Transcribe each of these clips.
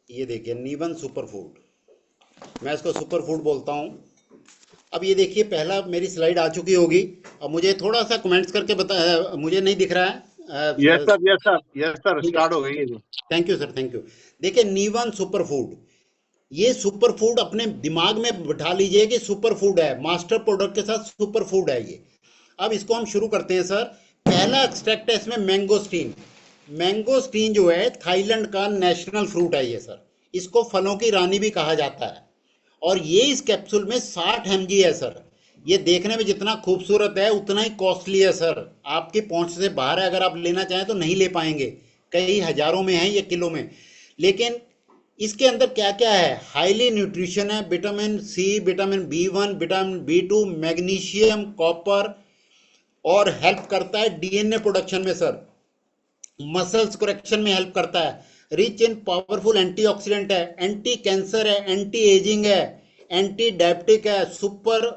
ये देखिए नीवन सुपर फूड, मैं इसको सुपर फूड बोलता हूँ। अब ये देखिए पहला मेरी स्लाइड आ चुकी होगी। अब मुझे थोड़ा सा कमेंट्स करके बता, मुझे नहीं दिख रहा यस है। Sir, yes sir, yes sir, ठीक है, स्टार्ट हो गई है जी। Thank you sir, thank you. देखिए नीवन सुपर फूड, ये सुपर फूड अपने दिमाग में बिठा लीजिए कि सुपर फूड है, मास्टर प्रोडक्ट के साथ सुपर फूड है ये। अब इसको हम शुरू करते हैं सर। पहला एक्सट्रैक्ट है इसमें मैंगोस्टीन। मैंगोस्टीन जो है थाईलैंड का नेशनल फ्रूट है ये सर। इसको फलों की रानी भी कहा जाता है। और ये इस कैप्सूल में 60 mg है सर। ये देखने में जितना खूबसूरत है उतना ही कॉस्टली है सर। आपकी पहुंच से बाहर है, अगर आप लेना चाहें तो नहीं ले पाएंगे। कई हजारों में है ये, किलो में। लेकिन इसके अंदर क्या क्या है, हाईली न्यूट्रिशन है, vitamin C, vitamin B1, vitamin B2, magnesium, copper. और हेल्प करता है डीएनए प्रोडक्शन में सर, मसल्स करेक्शन में हेल्प करता है, रिच इन पावरफुल एंटीऑक्सीडेंट है, एंटी कैंसर है, एंटी एजिंग है, एंटी डायबिटिक है, super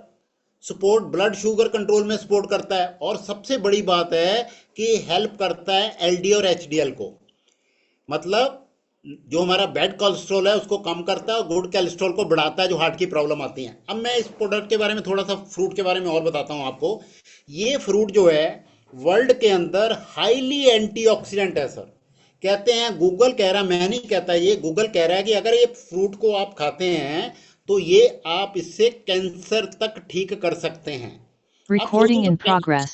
support blood sugar control में सपोर्ट करता है। और सबसे बड़ी बात है कि हेल्प करता है एलडी और एचडीएल को, मतलब जो हमारा बैड कोलेस्ट्रॉल है उसको कम करता है और गुड कोलेस्ट्रॉल को बढ़ाता है, जो हार्ट की प्रॉब्लम आती है। अब मैं इस प्रोडक्ट के बारे में थोड़ा सा, फ्रूट के बारे में और बताता हूँ आपको। ये फ्रूट जो है वर्ल्ड के अंदर हाईली एंटीऑक्सीडेंट है सर। कहते हैं, गूगल कह रहा, मैं नहीं कहता, ये गूगल कह रहा है कि अगर ये फ्रूट को आप खाते हैं तो ये आप इससे कैंसर तक ठीक कर सकते हैं। आप Recording सोचो in जो progress.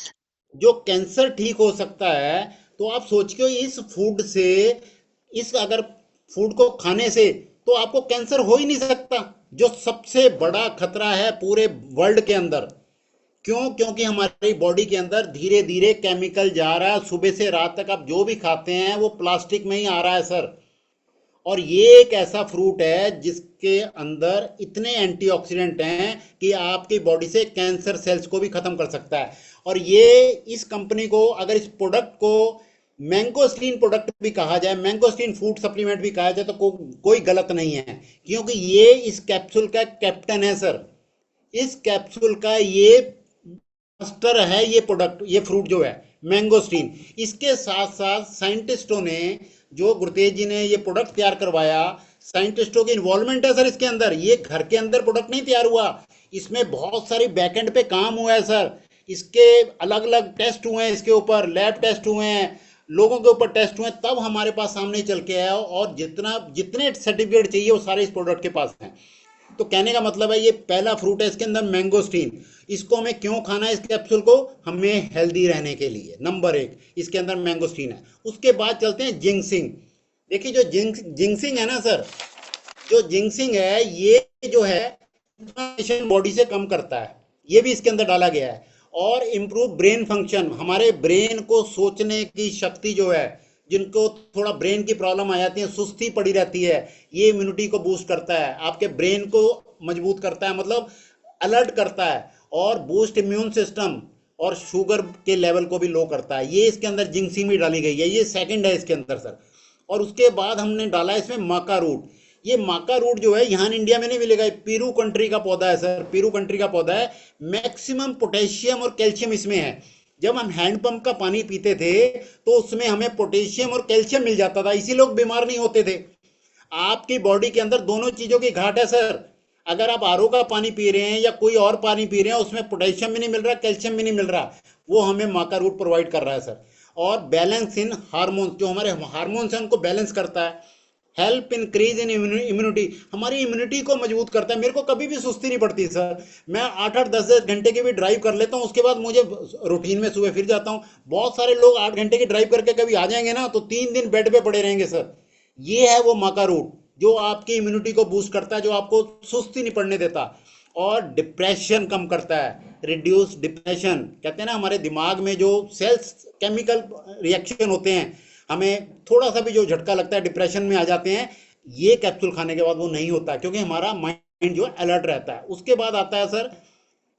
जो कैंसर ठीक हो सकता है, तो आप सोचिए इस फूड से, इस अगर फूड को खाने से तो आपको कैंसर हो ही नहीं सकता, जो सबसे बड़ा खतरा है पूरे वर्ल्ड के अंदर। क्यों? क्योंकि हमारी बॉडी के अंदर धीरे धीरे केमिकल जा रहा है, सुबह से रात तक आप जो भी खाते हैं वो प्लास्टिक में ही आ रहा है सर। और ये एक ऐसा फ्रूट है जिसके अंदर इतने एंटीऑक्सीडेंट हैं कि आपकी बॉडी से कैंसर सेल्स को भी खत्म कर सकता है। और ये, इस कंपनी को, अगर इस प्रोडक्ट को मैंगोस्टीन प्रोडक्ट भी कहा जाए, मैंगोस्टीन फूड सप्लीमेंट भी कहा जाए, तो कोई गलत नहीं है, क्योंकि ये इस कैप्सूल का कैप्टन है सर। इस कैप्सूल का ये मास्टर है, ये प्रोडक्ट, ये फ्रूट जो है मैंगोस्टीन। इसके साथ साथ साइंटिस्टों ने, जो गुरतेज जी ने ये प्रोडक्ट तैयार करवाया, साइंटिस्टों की इन्वॉल्वमेंट है सर इसके अंदर। ये घर के अंदर प्रोडक्ट नहीं तैयार हुआ, इसमें बहुत सारी बैकएंड पे काम हुआ है सर। इसके अलग अलग टेस्ट हुए हैं, इसके ऊपर लैब टेस्ट हुए हैं, लोगों के ऊपर टेस्ट हुए हैं, तब हमारे पास सामने चल के आया। और जितने सर्टिफिकेट चाहिए वो सारे इस प्रोडक्ट के पास हैं। तो कहने का मतलब है, ये पहला फ्रूट है, इसके अंदर मैंगोस्टीन। इसको हमें क्यों खाना है, इस कैप्सूल को? हमें हेल्दी रहने के लिए, नंबर एक, इसके अंदर मैंगोस्टीन है। उसके बाद चलते हैं जिंगसिंग। देखिए जो जिंगसिंग है ना सर, जो जिंगसिंग है ये जो है इन्फ्लेमेशन बॉडी से कम करता है, ये भी इसके अंदर डाला गया है। और इम्प्रूव ब्रेन फंक्शन, हमारे ब्रेन को सोचने की शक्ति जो है, जिनको थोड़ा ब्रेन की प्रॉब्लम आ जाती है, सुस्ती पड़ी रहती है, ये इम्यूनिटी को बूस्ट करता है, आपके ब्रेन को मजबूत करता है, मतलब अलर्ट करता है। और बूस्ट इम्यून सिस्टम, और शुगर के लेवल को भी लो करता है। ये इसके अंदर जिंक्सिंग भी डाली गई है, ये सेकंड है इसके अंदर सर। और उसके बाद हमने डाला है इसमें माका रूट। ये माका रूट जो है यहाँ इंडिया में नहीं मिलेगा, ये पेरू कंट्री का पौधा है सर, पेरू कंट्री का पौधा है। मैक्सिमम पोटेशियम और कैल्शियम इसमें है। जब हम हैंडपंप का पानी पीते थे तो उसमें हमें पोटेशियम और कैल्शियम मिल जाता था, इसी लोग बीमार नहीं होते थे। आपकी बॉडी के अंदर दोनों चीजों की घाट है सर। अगर आप आरओ का पानी पी रहे हैं या कोई और पानी पी रहे हैं, उसमें पोटेशियम भी नहीं मिल रहा, कैल्शियम भी नहीं मिल रहा, वो हमें माका रूट प्रोवाइड कर रहा है सर। और बैलेंस इन हार्मोन्स, जो हमारे हार्मोन्स हैं उनको बैलेंस करता है। हेल्प इंक्रीज इन इम्यूनिटी, हमारी इम्यूनिटी को मजबूत करता है। मेरे को कभी भी सुस्ती नहीं पड़ती सर। मैं 8-8 10 10 घंटे की भी ड्राइव कर लेता हूँ, उसके बाद मुझे रूटीन में सुबह फिर जाता हूँ। बहुत सारे लोग 8 घंटे की ड्राइव करके कभी आ जाएंगे ना, तो 3 दिन बेड पे पड़े रहेंगे सर। ये है वो माका रूट जो आपकी इम्यूनिटी को बूस्ट करता है, जो आपको सुस्ती नहीं पड़ने देता। और डिप्रेशन कम करता है, रिड्यूस डिप्रेशन। कहते हैं ना, हमारे दिमाग में जो सेल्स केमिकल रिएक्शन होते हैं, हमें थोड़ा सा भी जो झटका लगता है डिप्रेशन में आ जाते हैं, ये कैप्सूल खाने के बाद वो नहीं होता, क्योंकि हमारा माइंड जो अलर्ट रहता है। उसके बाद आता है सर,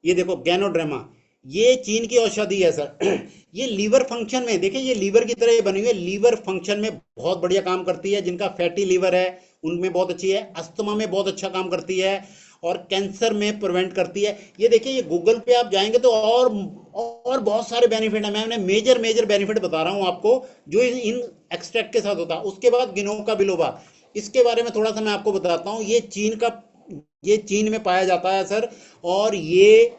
ये देखो गैनोड्रेमा, ये चीन की औषधि है सर। ये लीवर फंक्शन में, देखिए ये लीवर की तरह बनी हुई है, लीवर फंक्शन में बहुत बढ़िया काम करती है। जिनका फैटी लीवर है उनमें बहुत अच्छी है, अस्थमा में बहुत अच्छा काम करती है, और कैंसर में प्रिवेंट करती है। ये देखिए, ये गूगल पे आप जाएंगे तो और बहुत सारे बेनिफिट है। मैं मेजर मेजर बेनिफिट बता रहा हूँ आपको जो इन एक्सट्रैक्ट के साथ होता है। उसके बाद गिनोका बिलोबा, इसके बारे में थोड़ा सा मैं आपको बताता हूँ। ये चीन में पाया जाता है सर। और ये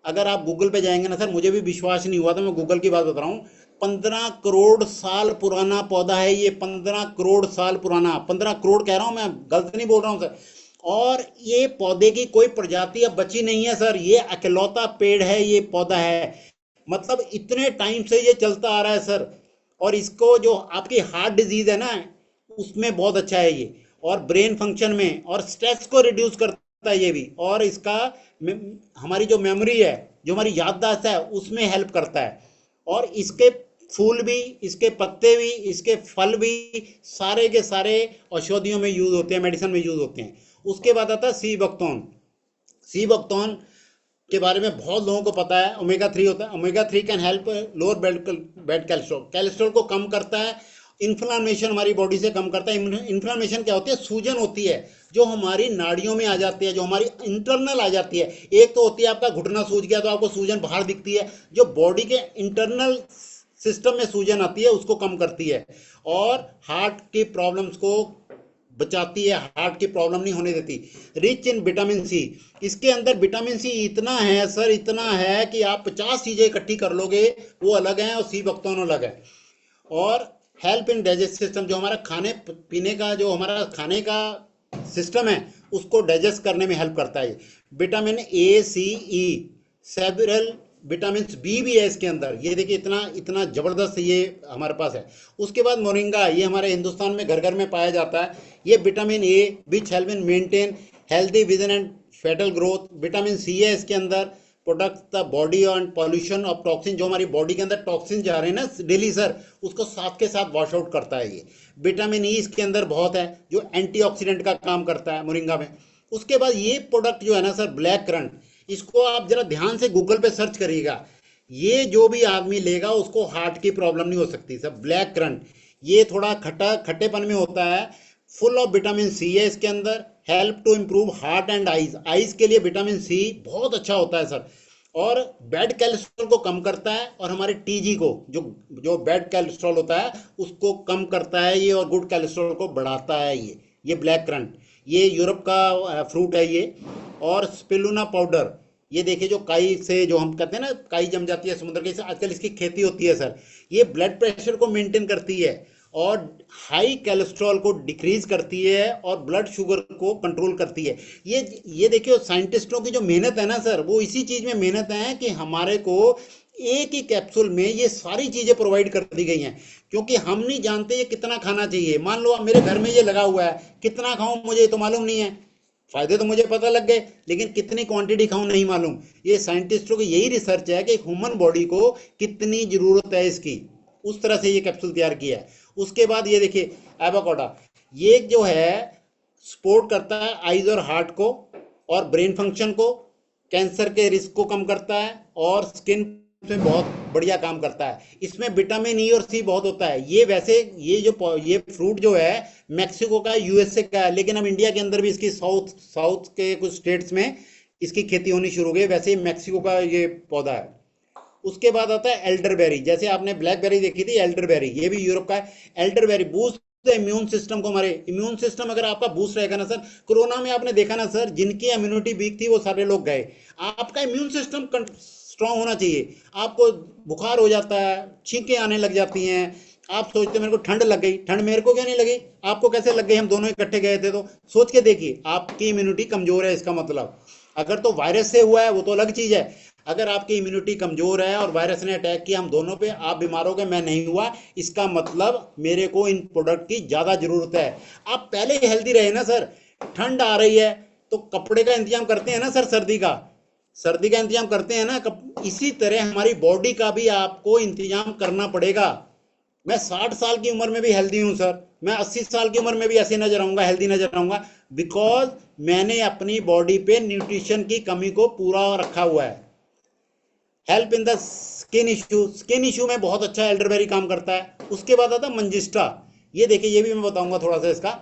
अगर आप गूगल पे जाएंगे ना सर, मुझे भी विश्वास नहीं हुआ था, मैं गूगल की बात बता रहा हूँ। 15 करोड़ साल पुराना पौधा है ये, 15 करोड़ साल पुराना, 15 करोड़ कह रहा हूँ मैं, गलत नहीं बोल रहा हूँ सर। और ये पौधे की कोई प्रजाति अब बची नहीं है सर, ये अकेलौता पेड़ है, ये पौधा है। मतलब इतने टाइम से ये चलता आ रहा है सर। और इसको जो आपकी हार्ट डिजीज है ना, उसमें बहुत अच्छा है ये। और ब्रेन फंक्शन में और स्ट्रेस को रिड्यूस करता है ये भी। और इसका हमारी जो मेमोरी है, जो हमारी याददाश्त है, उसमें हेल्प करता है। और इसके फूल भी, इसके पत्ते भी, इसके फल भी, सारे के सारे औषधियों में यूज होते हैं, मेडिसिन में यूज होते हैं। उसके बाद आता है सी बकथॉर्न। सी बकथॉर्न के बारे में बहुत लोगों को पता है। ओमेगा 3 होता है, omega 3 can help lower bad cholesterol, cholesterol को कम करता है। इन्फ्लामेशन हमारी बॉडी से कम करता है। इन्फ्लामेशन क्या होती है? सूजन होती है जो हमारी नाड़ियों में आ जाती है, जो हमारी इंटरनल आ जाती है। एक तो होती है आपका घुटना सूज गया तो आपको सूजन बाहर दिखती है, जो बॉडी के इंटरनल सिस्टम में सूजन आती है उसको कम करती है। और हार्ट की प्रॉब्लम्स को बचाती है, हार्ट की प्रॉब्लम नहीं होने देती। रिच इन विटामिन सी, इसके अंदर विटामिन सी इतना है सर, इतना है कि आप 50 चीजें इकट्ठी कर लोगे, वो अलग है, और सी बकथॉर्न अलग है। और हेल्प इन डाइजेस्ट सिस्टम, जो हमारा खाने पीने का, जो हमारा खाने का सिस्टम है, उसको डाइजेस्ट करने में हेल्प करता है। Vitamin A, C, E, several vitamin B भी है इसके अंदर। ये देखिए इतना इतना जबरदस्त ये हमारे पास है। उसके बाद मोरिंगा, ये हमारे हिंदुस्तान में घर घर में पाया जाता है। ये vitamin A which help in maintain healthy vision and fetal growth. Vitamin C है इसके अंदर, protect the body on pollution of toxin, जो हमारी बॉडी के अंदर टॉक्सिन जा रहे हैं ना डेली सर, उसको साथ के साथ वॉश आउट करता है ये। विटामिन ई इसके अंदर बहुत है, जो एंटीऑक्सीडेंट का काम करता है मोरिंगा में। उसके बाद ये प्रोडक्ट जो है ना सर, ब्लैक करंट, इसको आप जरा ध्यान से गूगल पे सर्च करिएगा। ये जो भी आदमी लेगा उसको हार्ट की प्रॉब्लम नहीं हो सकती सर। ब्लैक करंट, ये थोड़ा खट्टा खट्टेपन में होता है, फुल ऑफ विटामिन सी है इसके अंदर। Help to improve heart and eyes, eyes के लिए विटामिन सी बहुत अच्छा होता है सर। और बैड कैलेस्ट्रॉल को कम करता है, और हमारे टीजी को, जो जो बैड कैलेस्ट्रॉल होता है उसको कम करता है ये, और गुड कैलेस्ट्रॉल को बढ़ाता है ये ब्लैक करंट। ये यूरोप का फ्रूट है ये। और स्पिलुना पाउडर, ये देखिए जो काई से, जो हम कहते हैं ना काई जम जाती है समुद्र के, आजकल इसकी खेती होती है सर। ये ब्लड प्रेशर को मेंटेन करती है, और हाई कोलेस्ट्रॉल को डिक्रीज करती है, और ब्लड शुगर को कंट्रोल करती है। ये देखिए साइंटिस्टों की जो मेहनत है ना सर, वो इसी चीज में मेहनत है कि हमारे को एक ही कैप्सूल में ये सारी चीजें प्रोवाइड कर दी गई हैं। क्योंकि हम नहीं जानते ये कितना खाना चाहिए। मान लो मेरे घर में ये लगा हुआ है, कितना खाऊं मुझे तो मालूम नहीं है। फायदे तो मुझे पता लग गए, लेकिन कितनी क्वांटिटी खाऊं नहीं मालूम। ये साइंटिस्टों की यही रिसर्च है कि ह्यूमन बॉडी को कितनी जरूरत है इसकी, उस तरह से ये कैप्सूल तैयार किया है। उसके बाद ये देखिए एवोकाडो, ये जो है सपोर्ट करता है आइज और हार्ट को, और ब्रेन फंक्शन को, कैंसर के रिस्क को कम करता है, और स्किन में बहुत बढ़िया काम करता है। इसमें विटामिन ई और सी बहुत होता है। ये वैसे ये फ्रूट जो है मैक्सिको का, यूएसए का है, लेकिन अब इंडिया के अंदर भी इसकी साउथ के कुछ स्टेट्स में इसकी खेती होनी शुरू हो गई। वैसे ही मैक्सिको का ये पौधा है। उसके बाद आता है एल्डरबेरी, जैसे आपने ब्लैकबेरी देखी थी, एल्डरबेरी ये भी यूरोप का है। एल्डरबेरी बूस्ट इम्यून सिस्टम को, हमारे इम्यून सिस्टम अगर आपका बूस्ट रहेगा ना सर, कोरोना में आपने देखा ना सर, जिनकी इम्यूनिटी वीक थी वो सारे लोग गए। आपका इम्यून सिस्टम स्ट्रांग होना चाहिए। आपको बुखार हो जाता है, छींकें आने लग जाती हैं, आप सोचते मेरे को ठंड लग गई, ठंड मेरे को क्या नहीं लगी, आपको कैसे लग गई, हम दोनों इकट्ठे गए थे, तो सोच के देखिए आपकी इम्यूनिटी कमजोर है इसका मतलब। अगर तो वायरस से हुआ है वो तो अलग चीज है। अगर आपकी इम्यूनिटी कमजोर है और वायरस ने अटैक किया हम दोनों पे, आप बीमार हो गए, मैं नहीं हुआ, इसका मतलब मेरे को इन प्रोडक्ट की ज्यादा जरूरत है। आप पहले हेल्दी रहे ना सर। ठंड आ रही है तो कपड़े का इंतजाम करते हैं ना सर, सर्दी का इंतजाम करते हैं ना। इसी तरह हमारी बॉडी का भी आपको इंतजाम करना पड़ेगा। मैं 60 साल की उम्र में भी हेल्दी हूं सर, मैं 80 साल की उम्र में भी ऐसे नजर आऊंगा, हेल्दी नजर आऊंगा, बिकॉज मैंने अपनी बॉडी पे न्यूट्रिशन की कमी को पूरा रखा हुआ है। Help in the skin issue, skin issue में बहुत अच्छा एल्डरबेरी काम करता है। उसके बाद आता मंजिस्टा, ये देखिए ये भी मैं बताऊंगा थोड़ा सा इसका।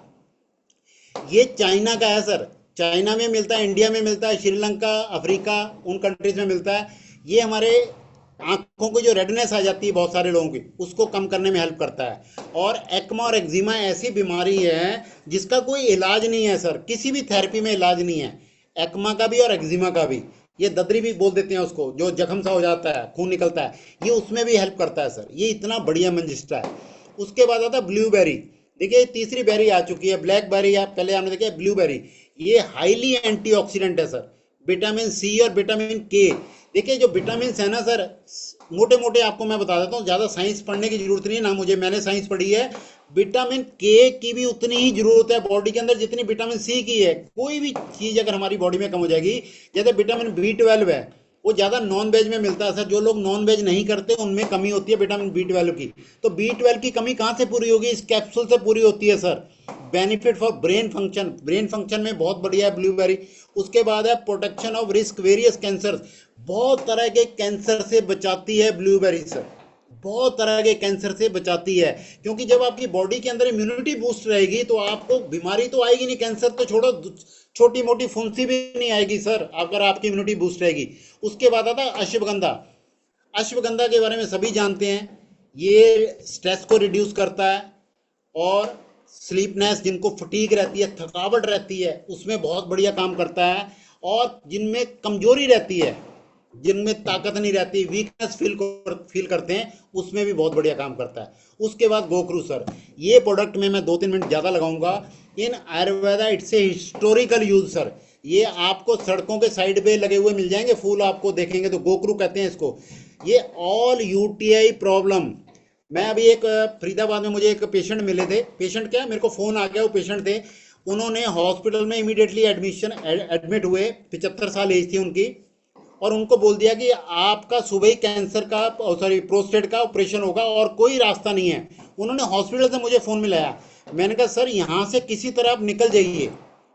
ये चाइना का है सर, चाइना में मिलता है, इंडिया में मिलता है, श्रीलंका, अफ्रीका, उन कंट्रीज में मिलता है। ये हमारे आंखों की जो रेडनेस आ जाती है बहुत सारे लोगों की, उसको कम करने में हेल्प करता है। और एक्मा और एक्जिमा ऐसी बीमारी है जिसका कोई इलाज नहीं है सर, किसी भी थेरेपी में इलाज नहीं है, एक्मा का भी और एक्जिमा का भी। ये ददरी भी बोल देते हैं उसको, जो जख्म सा हो जाता है, खून निकलता है, ये उसमें भी हेल्प करता है सर। ये इतना बढ़िया मंजिस्टा है। उसके बाद आता है ब्लूबेरी। देखिए तीसरी बेरी आ चुकी है, ब्लैक बेरी। आप पहले आपने देखा ब्लूबेरी, ये हाईली एंटीऑक्सीडेंट है सर, विटामिन सी और विटामिन के। देखिए जो विटामिन है ना सर, मोटे मोटे आपको मैं बता देता हूँ, ज़्यादा साइंस पढ़ने की जरूरत नहीं है ना मुझे, मैंने साइंस पढ़ी है। विटामिन के की भी उतनी ही जरूरत है बॉडी के अंदर जितनी विटामिन सी की है। कोई भी चीज़ अगर हमारी बॉडी में कम हो जाएगी, जैसे विटामिन बी 12 है, वो ज़्यादा नॉन वेज में मिलता है सर। जो लोग नॉन वेज नहीं करते उनमें कमी होती है विटामिन बी 12 की। तो बी 12 की कमी कहाँ से पूरी होगी? इस कैप्सूल से पूरी होती है sir. Benefit for brain function, brain function में बहुत बढ़िया है ब्लूबेरी। उसके बाद है protection of risk various cancer, बहुत तरह के कैंसर से बचाती है ब्लूबेरी सर, बहुत तरह के कैंसर से बचाती है। क्योंकि जब आपकी बॉडी के अंदर इम्यूनिटी बूस्ट रहेगी तो आपको बीमारी तो आएगी नहीं, कैंसर तो छोड़ो, छोटी मोटी फुंसी भी नहीं आएगी सर, अगर आपकी इम्यूनिटी बूस्ट रहेगी। उसके बाद आता है अश्वगंधा। अश्वगंधा के बारे में सभी जानते हैं, ये स्ट्रेस को रिड्यूस करता है, और स्लीपनेस, जिनको फटीक रहती है, थकावट रहती है, उसमें बहुत बढ़िया काम करता है। और जिनमें कमजोरी रहती है, जिनमें ताकत नहीं रहती, वीकनेस फील करते हैं, उसमें भी बहुत बढ़िया काम करता है। उसके बाद गोखरू सर, ये प्रोडक्ट में मैं 2-3 मिनट ज़्यादा लगाऊंगा। In Ayurveda it's a historical use sir. ये आपको सड़कों के साइड पे लगे हुए मिल जाएंगे फूल, आपको देखेंगे तो गोखरू कहते हैं इसको। ये ऑल यूटीआई प्रॉब्लम, मैं अभी एक फरीदाबाद में मुझे एक पेशेंट मिले थे, पेशेंट क्या मेरे को फ़ोन आ गया, वो पेशेंट थे, उन्होंने हॉस्पिटल में इमीडिएटली एडमिट हुए, 75 साल एज थी उनकी, और उनको बोल दिया कि आपका सुबह ही कैंसर का, सॉरी प्रोस्टेट का ऑपरेशन होगा और कोई रास्ता नहीं है। उन्होंने हॉस्पिटल से मुझे फ़ोन मिलाया। मैंने कहा सर यहाँ से किसी तरह आप निकल जाइए,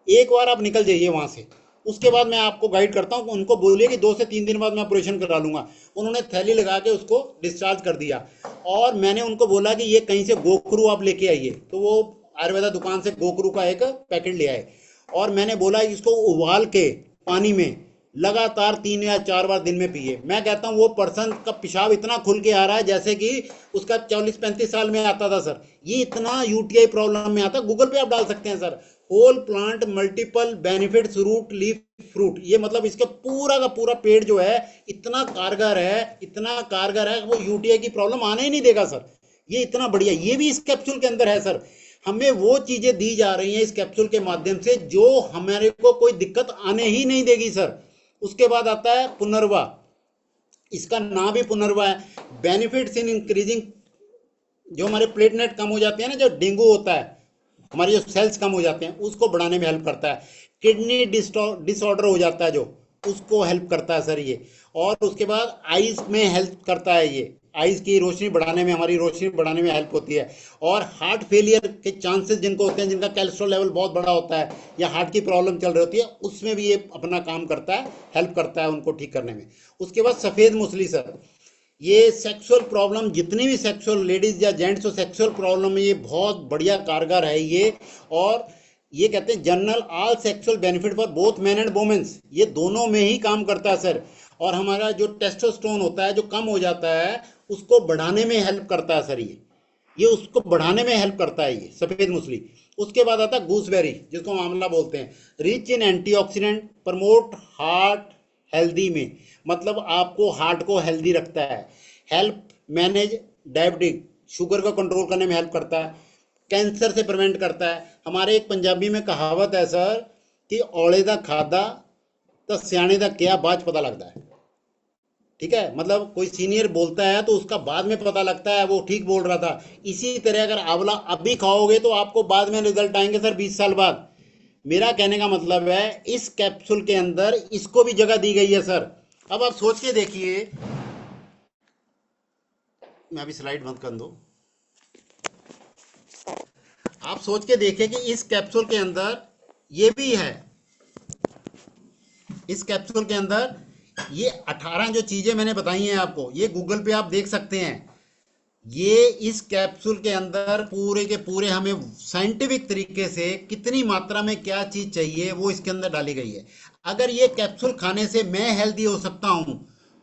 एक बार आप निकल जाइए वहाँ से, उसके बाद मैं आपको गाइड करता हूँ। उनको बोलिए कि 2 से 3 दिन बाद मैं ऑपरेशन करा लूँगा। उन्होंने थैली लगा के उसको डिस्चार्ज कर दिया। और मैंने उनको बोला कि ये कहीं से गोखरू आप लेके आइए, तो वो आयुर्वेदा दुकान से गोखरू का एक पैकेट ले आए। और मैंने बोला इसको उबाल के पानी में लगातार 3 या 4 बार दिन में पिए। मैं कहता हूँ वो पर्सन का पेशाब इतना खुल के आ रहा है जैसे कि उसका 40-35 साल में आता था सर। ये इतना यूटीआई प्रॉब्लम में आता है, गूगल पे आप डाल सकते हैं sir, whole plant multiple benefits root leaf fruit. ये मतलब इसका पूरा का पूरा पेड़ जो है इतना कारगर है, इतना कारगर है, वो यूटीआई की प्रॉब्लम आने ही नहीं देगा सर। ये इतना बढ़िया, ये भी इस कैप्सूल के अंदर है सर। हमें वो चीजें दी जा रही हैं इस कैप्सूल के माध्यम से जो हमारे को कोई दिक्कत आने ही नहीं देगी सर। उसके बाद आता है पुनर्वा, इसका नाम भी पुनर्वा है। बेनिफिट्स इन इंक्रीजिंग, जो हमारे प्लेटलेट कम हो जाते हैं ना, जो डेंगू होता है, हमारे जो सेल्स कम हो जाते हैं, उसको बढ़ाने में हेल्प करता है। किडनी डिसऑर्डर हो जाता है जो, उसको हेल्प करता है सर ये। और उसके बाद आइज में हेल्प करता है ये, आइज की रोशनी बढ़ाने में, हमारी रोशनी बढ़ाने में हेल्प होती है। और हार्ट फेलियर के चांसेस जिनको होते हैं, जिनका कोलेस्ट्रॉल लेवल बहुत बड़ा होता है या हार्ट की प्रॉब्लम चल रही होती है, उसमें भी ये अपना काम करता है, हेल्प करता है उनको ठीक करने में। उसके बाद सफ़ेद मूसली सर, ये सेक्सुअल प्रॉब्लम, जितनी भी सेक्सुअल लेडीज या जेंट्स हो सेक्सुअल प्रॉब्लम में ये बहुत बढ़िया कारगर है ये। और ये कहते हैं general all sexual benefit for both man and women's, ये दोनों में ही काम करता है सर। और हमारा जो टेस्टोस्टेरोन होता है जो कम हो जाता है, उसको बढ़ाने में हेल्प करता है सर ये उसको बढ़ाने में हेल्प करता है ये सफ़ेद मूसली। उसके बाद आता है गूसबेरी, जिसको हम आंवला बोलते हैं, rich in antioxidant, promote heart healthy में, मतलब आपको हार्ट को हेल्दी रखता है, हेल्प मैनेज डायबिटिक, शुगर को कंट्रोल करने में हेल्प करता है, कैंसर से प्रिवेंट करता है। हमारे एक पंजाबी में कहावत है सर कि औले दा खादा तो सियाने दा क्या बाज पता लगता है। ठीक है, मतलब कोई सीनियर बोलता है तो उसका बाद में पता लगता है वो ठीक बोल रहा था। इसी तरह अगर आंवला अभी खाओगे तो आपको बाद में रिजल्ट आएंगे सर 20 साल बाद। मेरा कहने का मतलब है इस कैप्सूल के अंदर इसको भी जगह दी गई है सर। अब आप सोच के देखिए, मैं अभी स्लाइड बंद कर दूं, आप सोच के देखिए कि इस कैप्सूल के अंदर ये भी है, इस कैप्सूल के अंदर ये 18 जो चीजें मैंने बताई हैं आपको, ये गूगल पे आप देख सकते हैं। ये इस कैप्सूल के अंदर पूरे के पूरे हमें साइंटिफिक तरीके से कितनी मात्रा में क्या चीज चाहिए वो इसके अंदर डाली गई है। अगर ये कैप्सूल खाने से मैं हेल्दी हो सकता हूं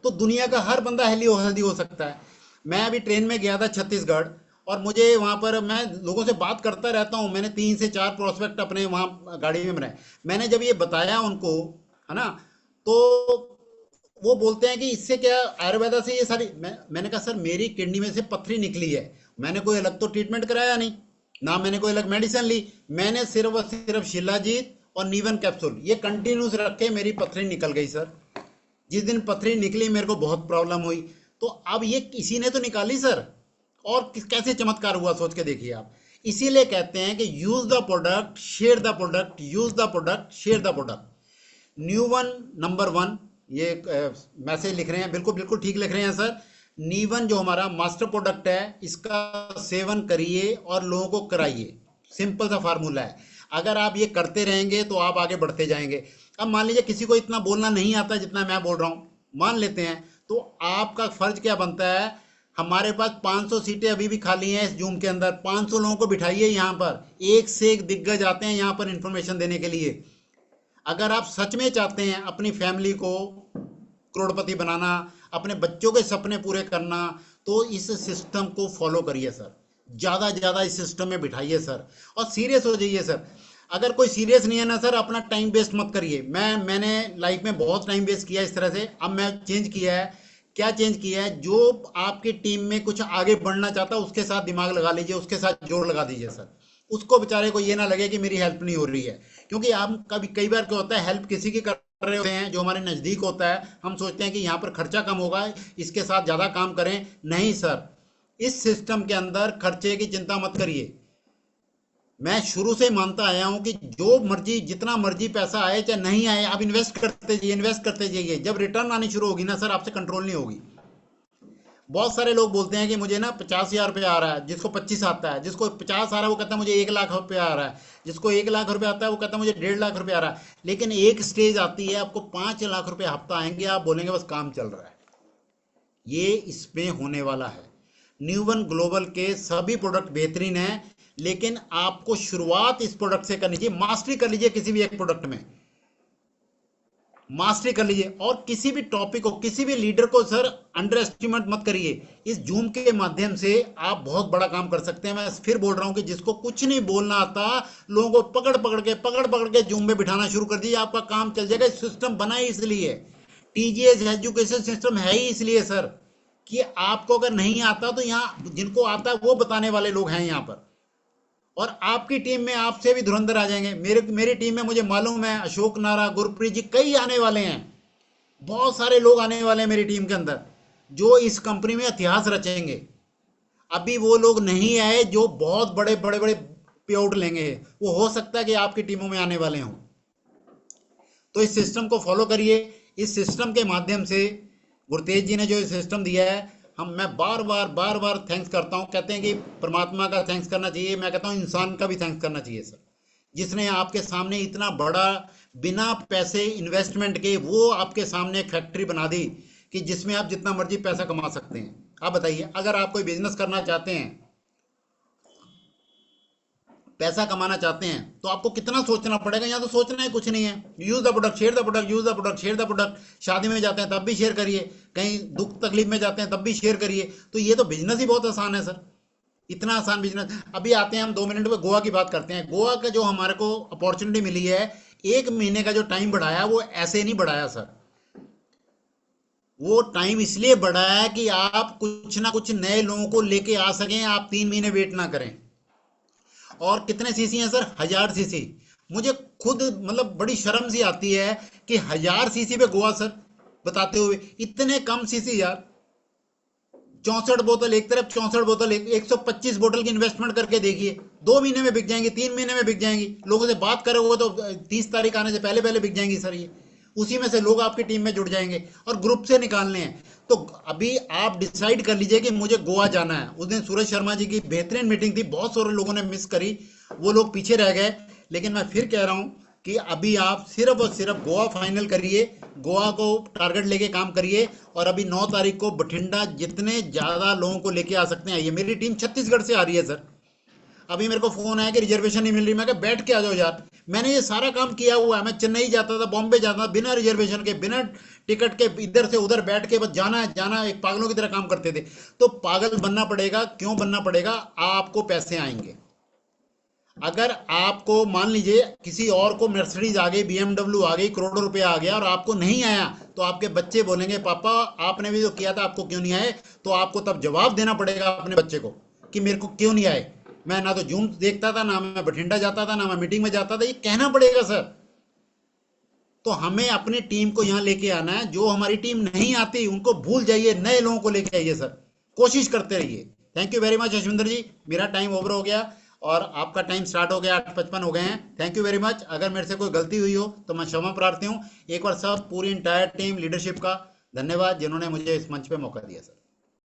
तो दुनिया का हर बंदा हेल्दी हो सकता है। मैं अभी ट्रेन में गया था छत्तीसगढ़, और मुझे वहां पर, मैं लोगों से बात करता रहता हूँ, मैंने 3 से 4 प्रोस्पेक्ट अपने वहां गाड़ी में बनाए। मैंने जब ये बताया उनको, है ना, तो वो बोलते हैं कि इससे क्या, आयुर्वेदा से ये सारी, मैंने कहा सर मेरी किडनी में से पथरी निकली है, मैंने कोई अलग तो ट्रीटमेंट कराया नहीं, ना मैंने कोई अलग मेडिसिन ली, मैंने सिर्फ और सिर्फ शिलाजीत और नीवन कैप्सूल ये कंटिन्यूस रखे, मेरी पथरी निकल गई सर। जिस दिन पथरी निकली मेरे को बहुत प्रॉब्लम हुई। तो अब ये किसी ने तो निकाली सर, और कैसे चमत्कार हुआ सोच के देखिए आप। इसीलिए कहते हैं कि use the product, share the product, use the product, share the product. न्यूवन नंबर 1, ये मैसेज लिख रहे हैं, बिल्कुल बिल्कुल ठीक लिख रहे हैं सर। नीवन जो हमारा मास्टर प्रोडक्ट है, इसका सेवन करिए और लोगों को कराइए। सिंपल सा फार्मूला है, अगर आप ये करते रहेंगे तो आप आगे बढ़ते जाएंगे। अब मान लीजिए किसी को इतना बोलना नहीं आता जितना मैं बोल रहा हूँ, मान लेते हैं, तो आपका फर्ज क्या बनता है, हमारे पास 500 सीटें अभी भी खाली हैं इस जूम के अंदर, 500 लोगों को बिठाइए यहाँ पर, एक से एक दिग्गज आते हैं यहाँ पर इंफॉर्मेशन देने के लिए। अगर आप सच में चाहते हैं अपनी फैमिली को करोड़पति बनाना, अपने बच्चों के सपने पूरे करना, तो इस सिस्टम को फॉलो करिए सर, ज़्यादा ज़्यादा इस सिस्टम में बिठाइए सर, और सीरियस हो जाइए सर। अगर कोई सीरियस नहीं है ना सर, अपना टाइम वेस्ट मत करिए। मैंने लाइफ में बहुत टाइम वेस्ट किया इस तरह से। अब मैं चेंज किया है, क्या चेंज किया है, जो आपकी टीम में कुछ आगे बढ़ना चाहता है उसके साथ दिमाग लगा लीजिए, उसके साथ जोड़ लगा दीजिए सर। उसको बेचारे को ये ना लगे कि मेरी हेल्प नहीं हो रही है, क्योंकि आप कभी कई बार क्या होता है, हेल्प किसी की कर रहे होते हैं जो हमारे नज़दीक होता है, हम सोचते हैं कि यहाँ पर खर्चा कम होगा, इसके साथ ज़्यादा काम करें। नहीं सर, इस सिस्टम के अंदर खर्चे की चिंता मत करिए। मैं शुरू से मानता आया हूं कि जो मर्जी, जितना मर्जी पैसा आए चाहे नहीं आए, आप इन्वेस्ट करते जाइए, इन्वेस्ट करते जाइए। जब रिटर्न आनी शुरू होगी ना सर, आपसे कंट्रोल नहीं होगी। बहुत सारे लोग बोलते हैं कि मुझे ना 50,000 रुपये आ रहा है, जिसको 25 आता है, जिसको 50 आ रहा है वो कहता है मुझे 1 लाख रुपये आ रहा है, जिसको 1 लाख रुपये आता है वो कहता है मुझे 1.5 लाख रुपये आ रहा है। लेकिन एक स्टेज आती है, आपको 5 लाख रुपये हफ्ता आएंगे, आप बोलेंगे बस काम चल रहा है। ये इसमें होने वाला है। न्यूवन ग्लोबल के सभी प्रोडक्ट बेहतरीन हैं, लेकिन आपको शुरुआत इस प्रोडक्ट से करनी चाहिए। मास्टरी कर लीजिए किसी भी एक प्रोडक्ट में, मास्टरी कर लीजिए। और किसी भी टॉपिक को, किसी भी लीडर को सर अंडर एस्टिमेट मत करिए। इस जूम के माध्यम से आप बहुत बड़ा काम कर सकते हैं। मैं फिर बोल रहा हूं कि जिसको कुछ नहीं बोलना आता, लोगों को पकड़ पकड़ के जूम में बिठाना शुरू कर दीजिए, आपका काम चल जाएगा। सिस्टम बना ही इसलिए, टीजीएस एजुकेशन सिस्टम है ही इसलिए सर, कि आपको अगर नहीं आता तो यहाँ जिनको आता है वो बताने वाले लोग हैं यहाँ पर। और आपकी टीम में आपसे भी धुरंधर आ जाएंगे। मेरी टीम में मुझे मालूम है, अशोक नारा, गुरप्रीत जी, कई आने वाले हैं, बहुत सारे लोग आने वाले हैं मेरी टीम के अंदर, जो इस कंपनी में इतिहास रचेंगे। अभी वो लोग नहीं आए जो बहुत बड़े बड़े बड़े पे आउट लेंगे, वो हो सकता है कि आपकी टीमों में आने वाले हों। तो इस सिस्टम को फॉलो करिए। इस सिस्टम के माध्यम से गुरतेज जी ने जो सिस्टम दिया है, मैं बार बार थैंक्स करता हूँ। कहते हैं कि परमात्मा का थैंक्स करना चाहिए, मैं कहता हूँ इंसान का भी थैंक्स करना चाहिए सर, जिसने आपके सामने इतना बड़ा, बिना पैसे इन्वेस्टमेंट के, वो आपके सामने एक फैक्ट्री बना दी कि जिसमें आप जितना मर्जी पैसा कमा सकते हैं। आप बताइए, अगर आप कोई बिजनेस करना चाहते हैं, पैसा कमाना चाहते हैं, तो आपको कितना सोचना पड़ेगा। यहाँ तो सोचना है कुछ नहीं है। Use the product, share the product, use the product, share the product. शादी में जाते हैं तब भी शेयर करिए, कहीं दुख तकलीफ में जाते हैं तब भी शेयर करिए। तो ये तो बिजनेस ही बहुत आसान है सर, इतना आसान बिजनेस। अभी आते हैं हम 2 मिनट में गोवा की बात करते हैं। गोवा का जो हमारे को अपॉर्चुनिटी मिली है, 1 महीने का जो टाइम बढ़ाया, वो ऐसे नहीं बढ़ाया सर, वो टाइम इसलिए बढ़ाया कि आप कुछ ना कुछ नए लोगों को लेके आ सकें, आप 3 महीने वेट ना करें। और कितने सीसी हैं सर? 1000 सीसी। मुझे खुद मतलब बड़ी शर्म सी आती है कि 1000 सीसी पे गोवा सर बताते हुए, इतने कम सीसी यार। 64 बोतल एक तरफ, 64 बोतल 125 बोतल की इन्वेस्टमेंट करके देखिए, 2 महीने में बिक जाएंगी, 3 महीने में बिक जाएंगी। लोगों से बात करोगे तो 30 तारीख आने से पहले पहले बिक जाएंगी सर। ये उसी में से लोग आपकी टीम में जुड़ जाएंगे, और ग्रुप से निकालने हैं। तो अभी आप डिसाइड कर लीजिए कि मुझे गोवा जाना है। उस दिन सूरज शर्मा जी की बेहतरीन मीटिंग थी, बहुत सारे लोगों ने मिस करी, वो लोग पीछे रह गए। लेकिन मैं फिर कह रहा हूं कि अभी आप सिर्फ और सिर्फ गोवा फाइनल करिए, गोवा को टारगेट लेके काम करिए। और अभी 9 तारीख को बठिंडा जितने ज़्यादा लोगों को लेके आ सकते हैं आइए। मेरी टीम छत्तीसगढ़ से आ रही है सर। अभी मेरे को फ़ोन आया कि रिजर्वेशन नहीं मिल रही। मैं कहा बैठ के आ जाओ यार, मैंने ये सारा काम किया हुआ है। मैं चेन्नई जाता था, बॉम्बे जाता था, बिना रिजर्वेशन के, बिना टिकट के, इधर से उधर बैठ के बस जाना है जाना है, एक पागलों की तरह काम करते थे। तो पागल बनना पड़ेगा, क्यों बनना पड़ेगा? आपको पैसे आएंगे। अगर आपको मान लीजिए किसी और को मर्सिडीज आ गई, बीएमडब्ल्यू आ गई, करोड़ों रुपए आ गया और आपको नहीं आया, तो आपके बच्चे बोलेंगे पापा आपने भी तो किया था, आपको क्यों नहीं आए? तो आपको तब जवाब देना पड़ेगा अपने बच्चे को कि मेरे को क्यों नहीं आए। मैं ना तो जूम देखता था, ना मैं बठिंडा जाता था, ना मैं मीटिंग में जाता था, ये कहना पड़ेगा सर। तो हमें अपनी टीम को यहाँ लेके आना है। जो हमारी टीम नहीं आती उनको भूल जाइए, नए लोगों को लेके आइए सर, कोशिश करते रहिए। Thank you very much Yashvinder ji, मेरा टाइम ओवर हो गया और आपका टाइम स्टार्ट हो गया, 8:55 हो गए हैं। Thank you very much. अगर मेरे से कोई गलती हुई हो तो मैं क्षमा प्रार्थी हूँ। एक बार सब पूरी इंटायर टीम लीडरशिप का धन्यवाद जिन्होंने मुझे इस मंच पे मौका दिया सर।